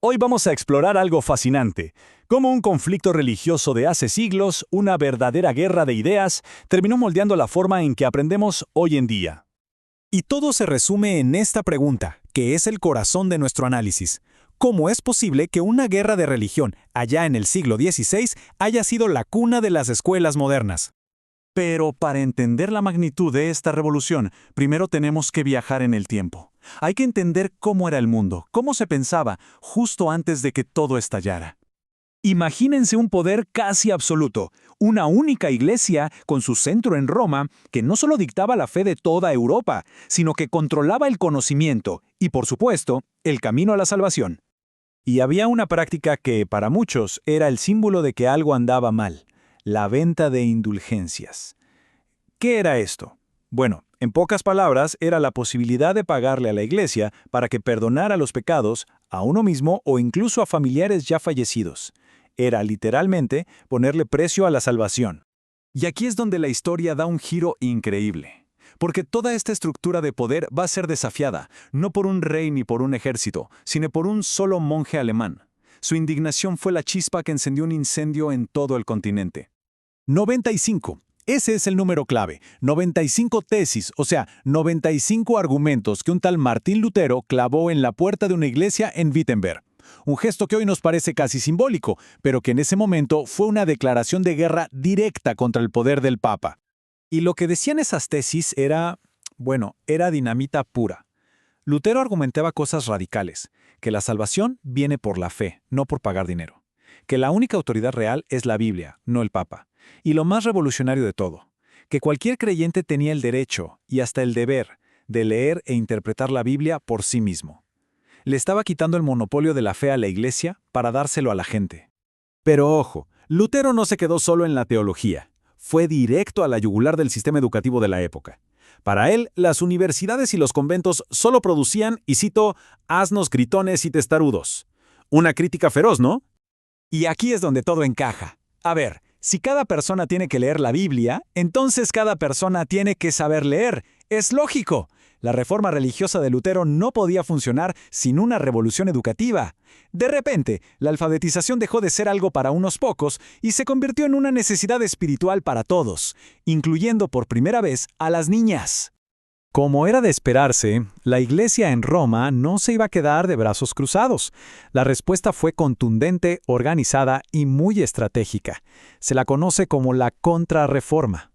Hoy vamos a explorar algo fascinante, cómo un conflicto religioso de hace siglos, una verdadera guerra de ideas, terminó moldeando la forma en que aprendemos hoy en día. Y todo se resume en esta pregunta, que es el corazón de nuestro análisis. ¿Cómo es posible que una guerra de religión, allá en el siglo XVI, haya sido la cuna de las escuelas modernas? Pero para entender la magnitud de esta revolución, primero tenemos que viajar en el tiempo. Hay que entender cómo era el mundo, cómo se pensaba, justo antes de que todo estallara. Imagínense un poder casi absoluto, una única iglesia con su centro en Roma, que no solo dictaba la fe de toda Europa, sino que controlaba el conocimiento y, por supuesto, el camino a la salvación. Y había una práctica que, para muchos, era el símbolo de que algo andaba mal: la venta de indulgencias. ¿Qué era esto? Bueno, en pocas palabras, era la posibilidad de pagarle a la iglesia para que perdonara los pecados a uno mismo o incluso a familiares ya fallecidos. Era literalmente ponerle precio a la salvación. Y aquí es donde la historia da un giro increíble. Porque toda esta estructura de poder va a ser desafiada, no por un rey ni por un ejército, sino por un solo monje alemán. Su indignación fue la chispa que encendió un incendio en todo el continente. 95. Ese es el número clave. 95 tesis, o sea, 95 argumentos que un tal Martín Lutero clavó en la puerta de una iglesia en Wittenberg. Un gesto que hoy nos parece casi simbólico, pero que en ese momento fue una declaración de guerra directa contra el poder del Papa. Y lo que decían esas tesis era dinamita pura. Lutero argumentaba cosas radicales: que la salvación viene por la fe, no por pagar dinero; que la única autoridad real es la Biblia, no el Papa; y lo más revolucionario de todo, que cualquier creyente tenía el derecho, y hasta el deber, de leer e interpretar la Biblia por sí mismo. Le estaba quitando el monopolio de la fe a la Iglesia para dárselo a la gente. Pero ojo, Lutero no se quedó solo en la teología. Fue directo a la yugular del sistema educativo de la época. Para él, las universidades y los conventos solo producían, y cito, asnos, gritones y testarudos. Una crítica feroz, ¿no? Y aquí es donde todo encaja. A ver, si cada persona tiene que leer la Biblia, entonces cada persona tiene que saber leer. ¡Es lógico! La reforma religiosa de Lutero no podía funcionar sin una revolución educativa. De repente, la alfabetización dejó de ser algo para unos pocos y se convirtió en una necesidad espiritual para todos, incluyendo por primera vez a las niñas. Como era de esperarse, la iglesia en Roma no se iba a quedar de brazos cruzados. La respuesta fue contundente, organizada y muy estratégica. Se la conoce como la Contrarreforma.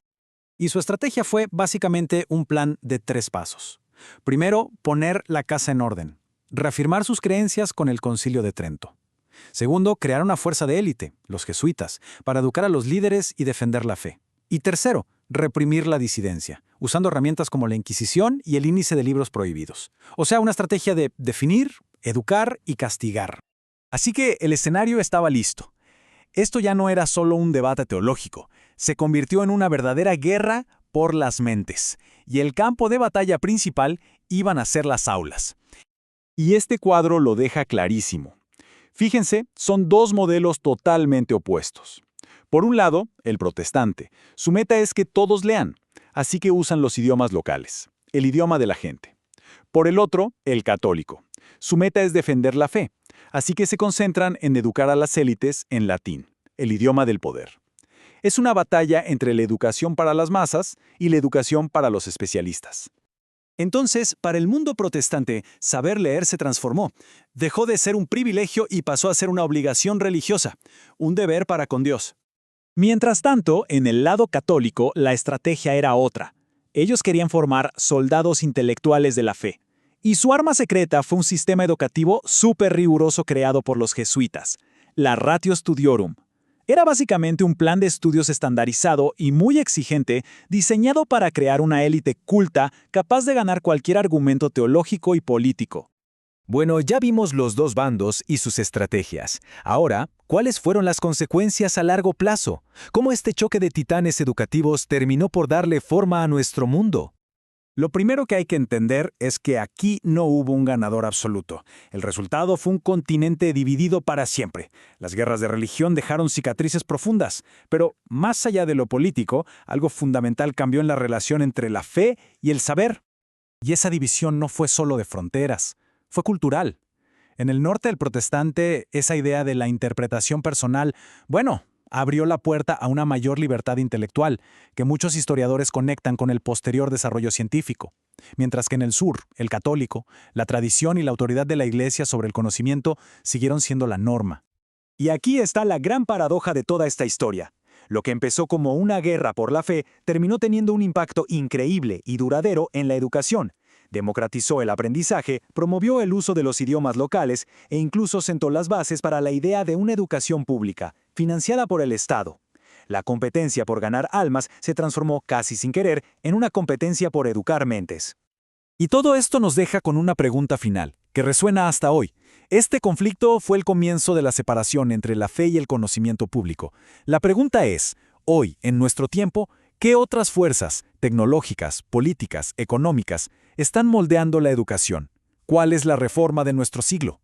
Y su estrategia fue básicamente un plan de 3 pasos. Primero, poner la casa en orden, reafirmar sus creencias con el Concilio de Trento. Segundo, crear una fuerza de élite, los jesuitas, para educar a los líderes y defender la fe. Y tercero, reprimir la disidencia, usando herramientas como la Inquisición y el índice de libros prohibidos. O sea, una estrategia de definir, educar y castigar. Así que el escenario estaba listo. Esto ya no era solo un debate teológico, se convirtió en una verdadera guerra por las mentes, y el campo de batalla principal iban a ser las aulas. Y este cuadro lo deja clarísimo. Fíjense, son 2 modelos totalmente opuestos. Por un lado, el protestante. Su meta es que todos lean, así que usan los idiomas locales, el idioma de la gente. Por el otro, el católico. Su meta es defender la fe, así que se concentran en educar a las élites en latín, el idioma del poder. Es una batalla entre la educación para las masas y la educación para los especialistas. Entonces, para el mundo protestante, saber leer se transformó. Dejó de ser un privilegio y pasó a ser una obligación religiosa, un deber para con Dios. Mientras tanto, en el lado católico, la estrategia era otra. Ellos querían formar soldados intelectuales de la fe. Y su arma secreta fue un sistema educativo súper riguroso creado por los jesuitas, la Ratio Studiorum. Era básicamente un plan de estudios estandarizado y muy exigente, diseñado para crear una élite culta capaz de ganar cualquier argumento teológico y político. Bueno, ya vimos los 2 bandos y sus estrategias. Ahora, ¿cuáles fueron las consecuencias a largo plazo? ¿Cómo este choque de titanes educativos terminó por darle forma a nuestro mundo? Lo primero que hay que entender es que aquí no hubo un ganador absoluto. El resultado fue un continente dividido para siempre. Las guerras de religión dejaron cicatrices profundas, pero más allá de lo político, algo fundamental cambió en la relación entre la fe y el saber. Y esa división no fue solo de fronteras, fue cultural. En el norte del protestante, esa idea de la interpretación personal, bueno, abrió la puerta a una mayor libertad intelectual, que muchos historiadores conectan con el posterior desarrollo científico. Mientras que en el sur, el católico, la tradición y la autoridad de la Iglesia sobre el conocimiento siguieron siendo la norma. Y aquí está la gran paradoja de toda esta historia. Lo que empezó como una guerra por la fe terminó teniendo un impacto increíble y duradero en la educación. Democratizó el aprendizaje, promovió el uso de los idiomas locales e incluso sentó las bases para la idea de una educación pública, financiada por el Estado. La competencia por ganar almas se transformó casi sin querer en una competencia por educar mentes. Y todo esto nos deja con una pregunta final, que resuena hasta hoy. Este conflicto fue el comienzo de la separación entre la fe y el conocimiento público. La pregunta es, hoy, en nuestro tiempo, ¿qué otras fuerzas, tecnológicas, políticas, económicas, están moldeando la educación? ¿Cuál es la reforma de nuestro siglo?